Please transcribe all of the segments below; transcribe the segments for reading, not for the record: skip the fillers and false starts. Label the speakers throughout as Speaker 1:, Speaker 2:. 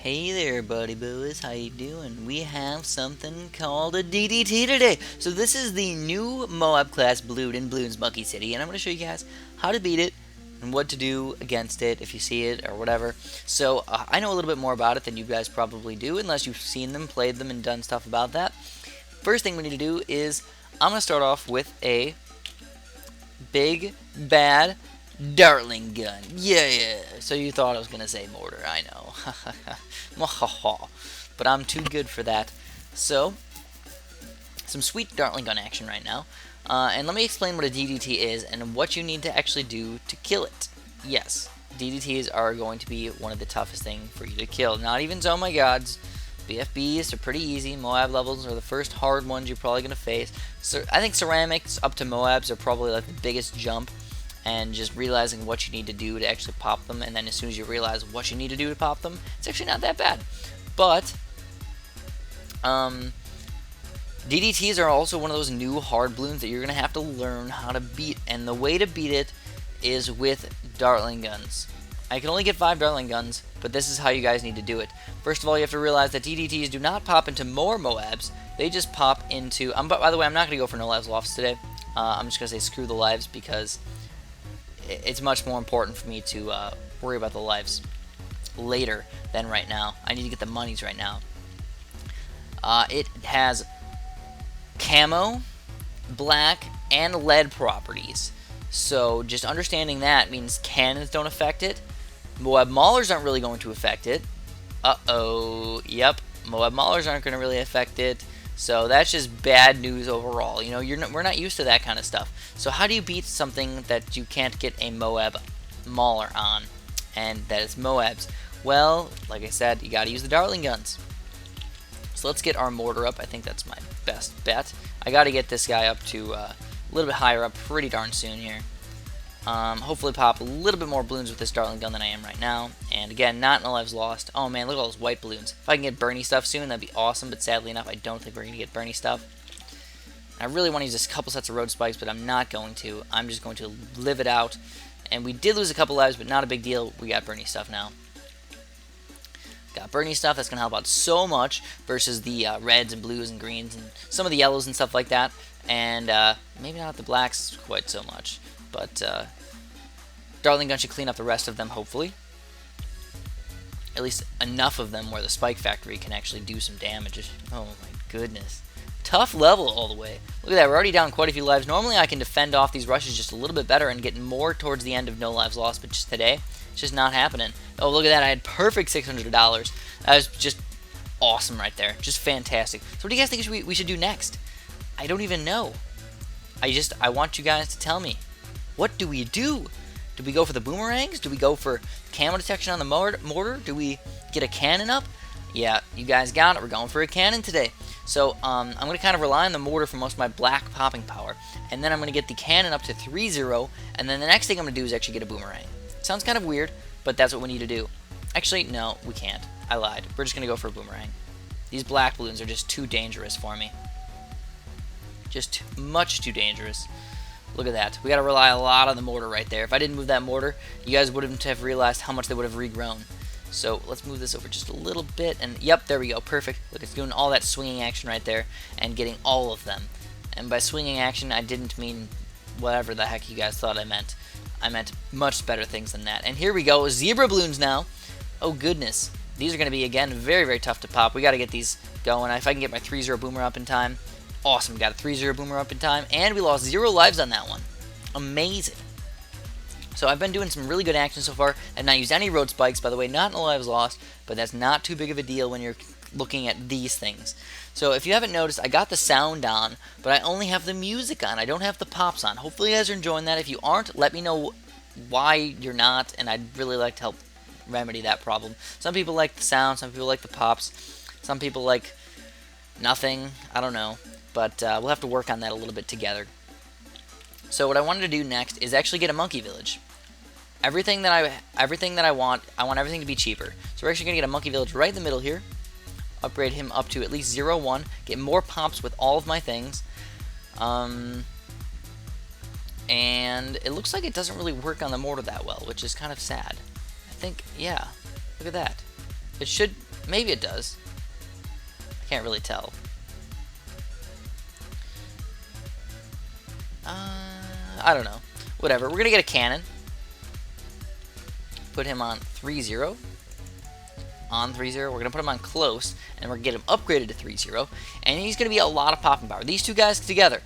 Speaker 1: Hey there, buddy boys. How you doing? We have something called a DDT today. So this is the new MOAB class Blood in Bloons Monkey City, and I'm going to show you guys how to beat it and what to do against it if you see it or whatever. So I know a little bit more about it than you guys probably do, unless you've seen them, played them, and done stuff about that. First thing we need to do is I'm going to start off with a big bad Dartling gun. Yeah. So you thought I was going to say mortar. I know. But I'm too good for that. So, some sweet Dartling gun action right now. And let me explain what a DDT is and what you need to actually do to kill it. Yes, DDTs are going to be one of the toughest things for you to kill. Not even Oh My Gods. BFBs are pretty easy. MOAB levels are the first hard ones you're probably going to face. So I think ceramics up to MOABs are probably like the biggest jump. And just realizing what you need to do to actually pop them, and then as soon as you realize what you need to do to pop them, it's actually not that bad. But DDTs are also one of those new hard balloons that you're going to have to learn how to beat, and the way to beat it is with Dartling guns. I can only get 5 Dartling guns, but this is how you guys need to do it. First of all, you have to realize that DDTs do not pop into more MOABs, they just pop into... by the way, I'm not going to go for no lives lofts today. I'm just going to say screw the lives, because it's much more important for me to worry about the lives later than right now. I need to get the monies right now. It has camo, black, and lead properties. So just understanding that means cannons don't affect it. MOAB maulers aren't really going to affect it. Uh-oh. Yep. MOAB maulers aren't going to really affect it. So that's just bad news overall. You know, we're not used to that kind of stuff. So how do you beat something that you can't get a MOAB mauler on, and that is MOABs? Well, like I said, you got to use the Dartling guns. So let's get our mortar up. I think that's my best bet. I got to get this guy up to a little bit higher up pretty darn soon here. Hopefully pop a little bit more balloons with this Dartling gun than I am right now. And again, not no lives lost. Oh man, look at all those white balloons. If I can get Bernie stuff soon, that'd be awesome, but sadly enough, I don't think we're going to get Bernie stuff. I really want to use a couple sets of road spikes, but I'm not going to. I'm just going to live it out. And we did lose a couple lives, but not a big deal. We got Bernie stuff now. Got Bernie stuff, that's going to help out so much versus the reds and blues and greens and some of the yellows and stuff like that. And maybe not the blacks quite so much. But Dartling gun should clean up the rest of them, hopefully. At least enough of them where the spike factory can actually do some damage. Oh my goodness. Tough level all the way. Look at that, we're already down quite a few lives. Normally I can defend off these rushes just a little bit better and get more towards the end of no lives lost, but just today, it's just not happening. Oh, look at that, I had perfect $600. That was just awesome right there. Just fantastic. So what do you guys think we should do next? I don't even know. I want you guys to tell me. What do we do? Do we go for the boomerangs? Do we go for camo detection on the mortar? Do we get a cannon up? Yeah, you guys got it. We're going for a cannon today. So I'm going to kind of rely on the mortar for most of my black popping power. And then I'm going to get the cannon up to 3-0. And then the next thing I'm going to do is actually get a boomerang. Sounds kind of weird, but that's what we need to do. Actually, no, we can't. I lied. We're just going to go for a boomerang. These black balloons are just too dangerous for me. Just much too dangerous. Look at that. We got to rely a lot on the mortar right there. If I didn't move that mortar, you guys wouldn't have realized how much they would have regrown. So let's move this over just a little bit. And yep, there we go. Perfect. Look, it's doing all that swinging action right there and getting all of them. And by swinging action, I didn't mean whatever the heck you guys thought I meant. I meant much better things than that. And here we go. Zebra balloons now. Oh, goodness. These are going to be, again, very, very tough to pop. We got to get these going. If I can get my 3-0 boomer up in time. Awesome, got a 3-0 boomer up in time, and we lost 0 lives on that one. Amazing. So I've been doing some really good action so far. I've not used any road spikes, by the way, not no lives lost, but that's not too big of a deal when you're looking at these things. So if you haven't noticed, I got the sound on, but I only have the music on. I don't have the pops on. Hopefully you guys are enjoying that. If you aren't, let me know why you're not, and I'd really like to help remedy that problem. Some people like the sound, some people like the pops, some people like nothing. I don't know. But we'll have to work on that a little bit together. So what I wanted to do next is actually get a monkey village. Everything that I want everything to be cheaper. So we're actually going to get a monkey village right in the middle here. Upgrade him up to at least 0-1. Get more pops with all of my things. And it looks like it doesn't really work on the mortar that well, which is kind of sad. I think, yeah, look at that. It should Maybe it does. I can't really tell. I don't know. Whatever. We're going to get a cannon. Put him on 3-0. On 3-0. We're going to put him on close. And we're going to get him upgraded to 3-0. And he's going to be a lot of popping power. These two guys together,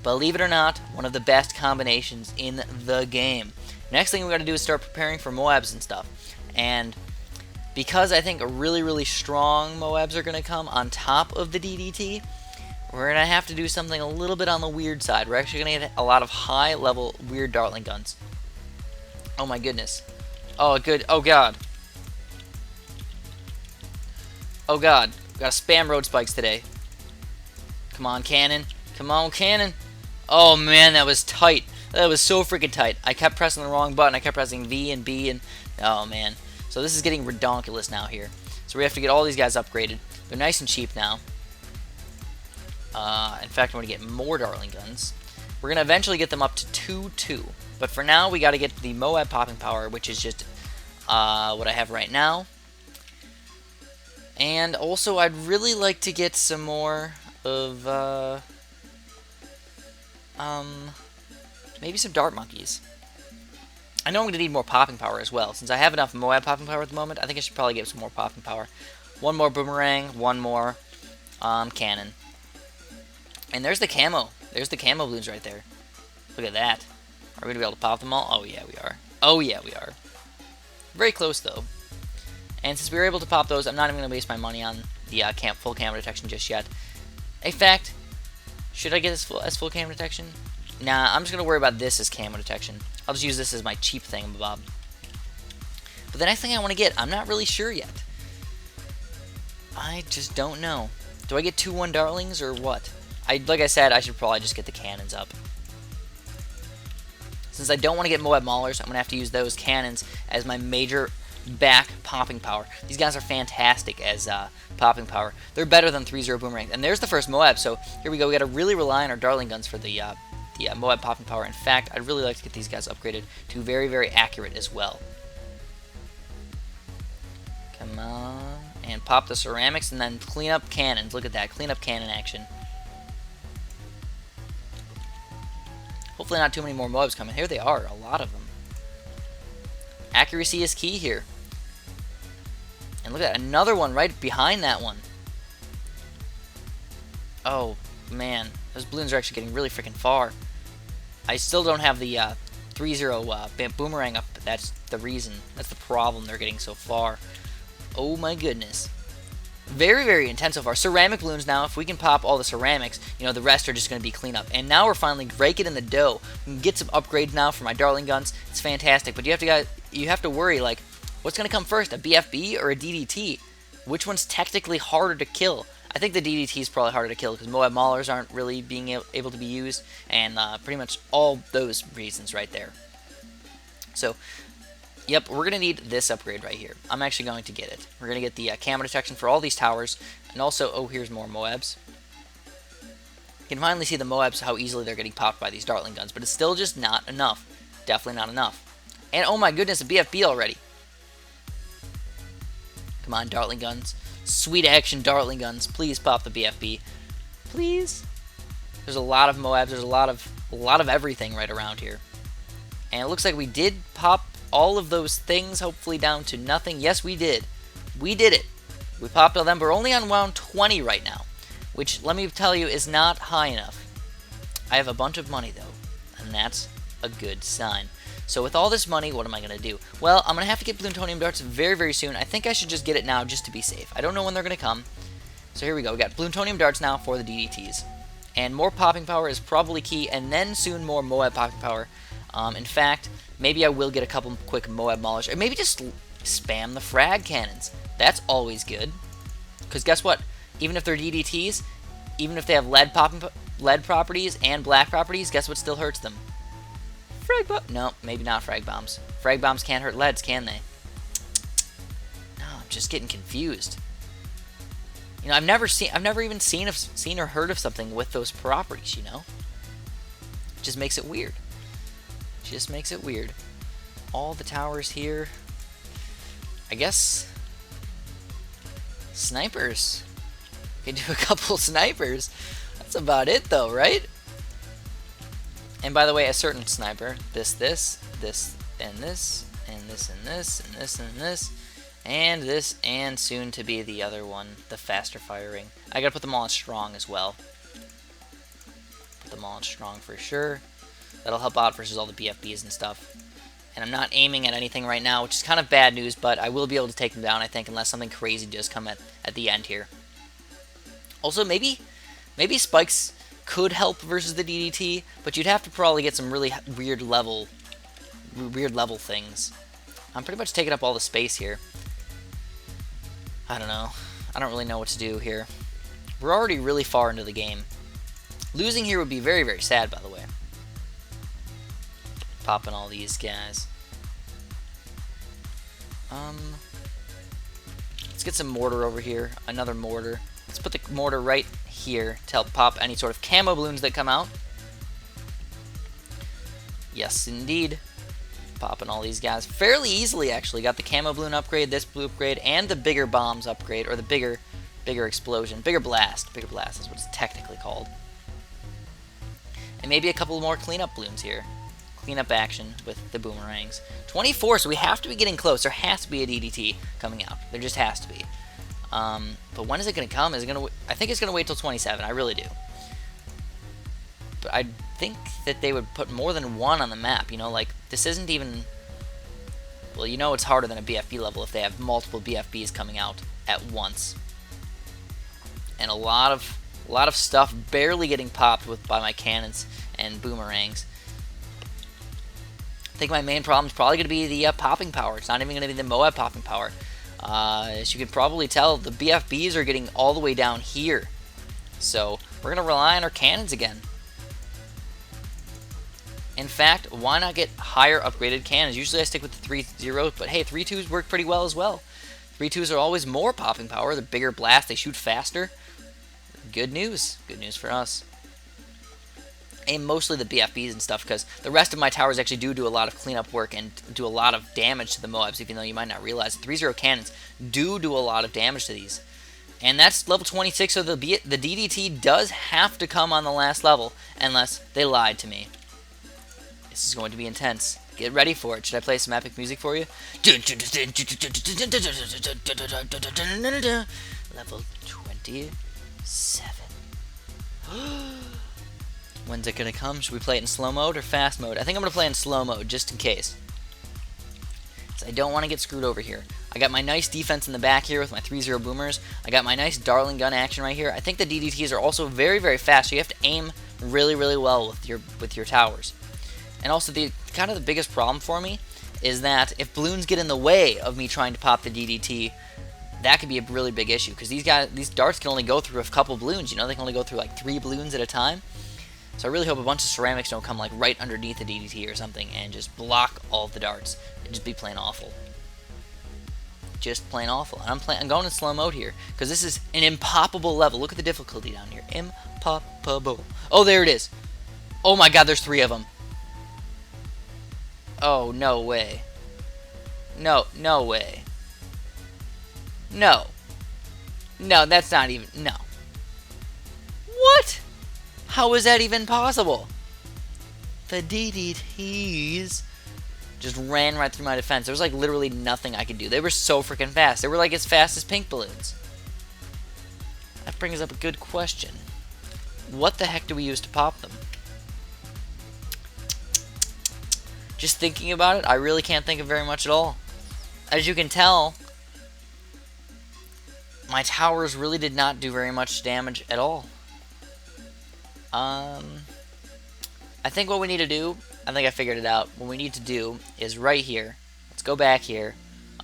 Speaker 1: believe it or not, one of the best combinations in the game. Next thing we got to do is start preparing for MOABs and stuff. And because I think really, really strong MOABs are going to come on top of the DDT, we're going to have to do something a little bit on the weird side. We're actually going to get a lot of high-level weird Dartling guns. Oh my goodness. Oh, good. Oh, God. Oh, God. We got to spam road spikes today. Come on, cannon. Come on, cannon. Oh, man, that was tight. That was so freaking tight. I kept pressing the wrong button. I kept pressing V and B, and oh, man. So this is getting redonkulous now here. So we have to get all these guys upgraded. They're nice and cheap now. In fact, I'm going to get more Dartling guns. We're going to eventually get them up to 2-2. But for now, we got to get the MOAB popping power, which is just what I have right now. And also, I'd really like to get some more of, maybe some Dart Monkeys. I know I'm going to need more popping power as well. Since I have enough MOAB popping power at the moment, I think I should probably get some more popping power. One more boomerang, one more cannon. And there's the camo. There's the camo balloons right there. Look at that. Are we going to be able to pop them all? Oh, yeah, we are. Oh, yeah, we are. Very close, though. And since we were able to pop those, I'm not even going to waste my money on the full camo detection just yet. In fact, should I get this as full camo detection? Nah, I'm just going to worry about this as camo detection. I'll just use this as my cheap thingamabob. But the next thing I want to get, I'm not really sure yet. I just don't know. Do I get 2-1 Dartlings or what? Like I said, I should probably just get the cannons up. Since I don't want to get MOAB Maulers, I'm going to have to use those cannons as my major back popping power. These guys are fantastic as popping power. They're better than 3-0 Boomerangs. And there's the first MOAB, so here we go. We got to really rely on our Dartling guns for the MOAB popping power. In fact, I'd really like to get these guys upgraded to very, very accurate as well. Come on. And pop the ceramics and then clean up cannons. Look at that. Clean up cannon action. Hopefully not too many more MOABs coming. Here they are. A lot of them. Accuracy is key here. And look at another one right behind that one. Oh, man. Those balloons are actually getting really freaking far. I still don't have the 3-0 boomerang up. That's the reason. That's the problem. They're getting so far. Oh, my goodness. Very, very intense so far. Ceramic balloons now. If we can pop all the ceramics, you know, the rest are just going to be cleanup. And now we're finally raking in the dough. We can get some upgrades now for my Dartling guns. It's fantastic. But you have to worry, like, what's going to come first, a BFB or a DDT? Which one's technically harder to kill? I think the DDT is probably harder to kill because MOAB Maulers aren't really being able to be used, and pretty much all those reasons right there. So, yep, we're going to need this upgrade right here. I'm actually going to get it. We're going to get the camo detection for all these towers, and also, oh, here's more MOABs. You can finally see the MOABs, how easily they're getting popped by these Dartling guns, but it's still just not enough. Definitely not enough. And, oh my goodness, a BFB already. Come on, Dartling guns. Sweet action Dartling guns. Please pop the BFB. Please. There's a lot of MOABs. There's a lot of everything right around here. And it looks like we did pop all of those things, hopefully down to nothing. Yes, we did. We did it. We popped all them. We're only on round 20 right now, which, let me tell you, is not high enough. I have a bunch of money, though, and that's a good sign. So with all this money, what am I going to do? Well, I'm going to have to get Plutonium Darts very, very soon. I think I should just get it now just to be safe. I don't know when they're going to come. So here we go. We got Plutonium Darts now for the DDTs. And more popping power is probably key, and then soon more MOAB popping power. In fact, maybe I will get a couple quick MOAB Maulers, or maybe just spam the frag cannons. That's always good. Because guess what? Even if they're DDTs, even if they have lead properties and black properties, guess what still hurts them? Frag bomb. No, maybe not frag bombs. Frag bombs can't hurt leads, can they? No, I'm just getting confused. You know, I've never even seen or heard of something with those properties. You know, it just makes it weird. Just makes it weird. All the towers here. I guess Snipers. We can do a couple snipers. That's about it though, right? And by the way, a certain sniper. This, and this, and this, and this, and this, and this, and this, and this, and soon to be the other one, the faster firing. I gotta put them all on strong as well. Put them all on strong for sure. That'll help out versus all the BFBs and stuff. And I'm not aiming at anything right now, which is kind of bad news, but I will be able to take them down, I think, unless something crazy does come at the end here. Also, maybe spikes could help versus the DDT, but you'd have to probably get some really weird level things. I'm pretty much taking up all the space here. I don't know. I don't really know what to do here. We're already really far into the game. Losing here would be very, very sad, by the way. Popping all these guys. Let's get some mortar over here. Another mortar. Let's put the mortar right here to help pop any sort of camo balloons that come out. Yes, indeed. Popping all these guys fairly easily, actually. Got the camo balloon upgrade, this blue upgrade, and the bigger bombs upgrade, or the bigger explosion. Bigger blast. Bigger blast is what it's technically called. And maybe a couple more cleanup balloons here. Cleanup action with the boomerangs. 24, so we have to be getting close. There has to be a DDT coming out. There just has to be. But when is it going to come? Is it going to? I think it's going to wait till 27. I really do. But I think that they would put more than one on the map. You know, like this isn't even. Well, you know it's harder than a BFB level if they have multiple BFBs coming out at once, and a lot of stuff barely getting popped by my cannons and boomerangs. I think my main problem is probably going to be the popping power. It's not even going to be the MOAB popping power. As you can probably tell, the BFBs are getting all the way down here. So we're going to rely on our cannons again. In fact, why not get higher upgraded cannons? Usually I stick with the 3.0, but hey, 3.2s work pretty well as well. 3.2s are always more popping power. The bigger blast, they shoot faster. Good news. Good news for us. And mostly the BFBs and stuff, because the rest of my towers actually do a lot of cleanup work and do a lot of damage to the MOABs, even though you might not realize. 3.0 cannons do a lot of damage to these. And that's level 26, so the DDT does have to come on the last level, unless they lied to me. This is going to be intense. Get ready for it. Should I play some epic music for you? Level 27. When's it going to come? Should we play it in slow mode or fast mode? I think I'm going to play in slow mode, just in case. So I don't want to get screwed over here. I got my nice defense in the back here with my 3.0 boomers. I got my nice darling gun action right here. I think the DDTs are also very, very fast, so you have to aim really, really well with your towers. And also, the kind of the biggest problem for me is that if balloons get in the way of me trying to pop the DDT, that could be a really big issue, because these darts can only go through a couple balloons. You know, they can only go through like 3 balloons at a time. So I really hope a bunch of ceramics don't come like right underneath the DDT or something and just block all of the darts. It'd just be plain awful. Just plain awful. And I'm going in slow mode here because this is an impoppable level. Look at the difficulty down here. Impoppable. Oh, there it is. Oh my god, there's 3 of them. Oh, no way. No way. No. No, that's not even... No. What? How is that even possible? The DDTs just ran right through my defense. There was like literally nothing I could do. They were so freaking fast. They were like as fast as pink balloons. That brings up a good question. What the heck do we use to pop them? Just thinking about it, I really can't think of very much at all. As you can tell, my towers really did not do very much damage at all. I think what we need to do, I think I figured it out. What we need to do is right here. Let's go back here.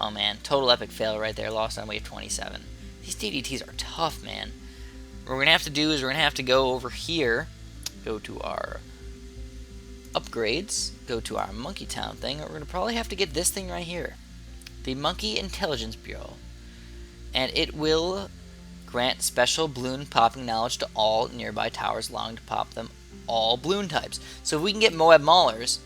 Speaker 1: Oh man, total epic fail right there. Lost on wave 27. These DDTs are tough, man. What we're going to have to do is we're going to have to go over here. Go to our upgrades. Go to our Monkey Town thing. We're going to probably have to get this thing right here. The Monkey Intelligence Bureau. And it will grant special balloon popping knowledge to all nearby towers, allowing to pop them all balloon types. So if we can get MOAB Maulers,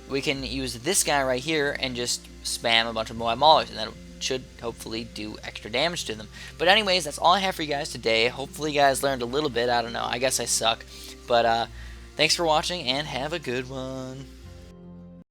Speaker 1: we can use this guy right here and just spam a bunch of MOAB Maulers, and that'll should hopefully do extra damage to them. But anyways, that's all I have for you guys today. Hopefully you guys learned a little bit. I don't know. I guess I suck. But thanks for watching, and have a good one.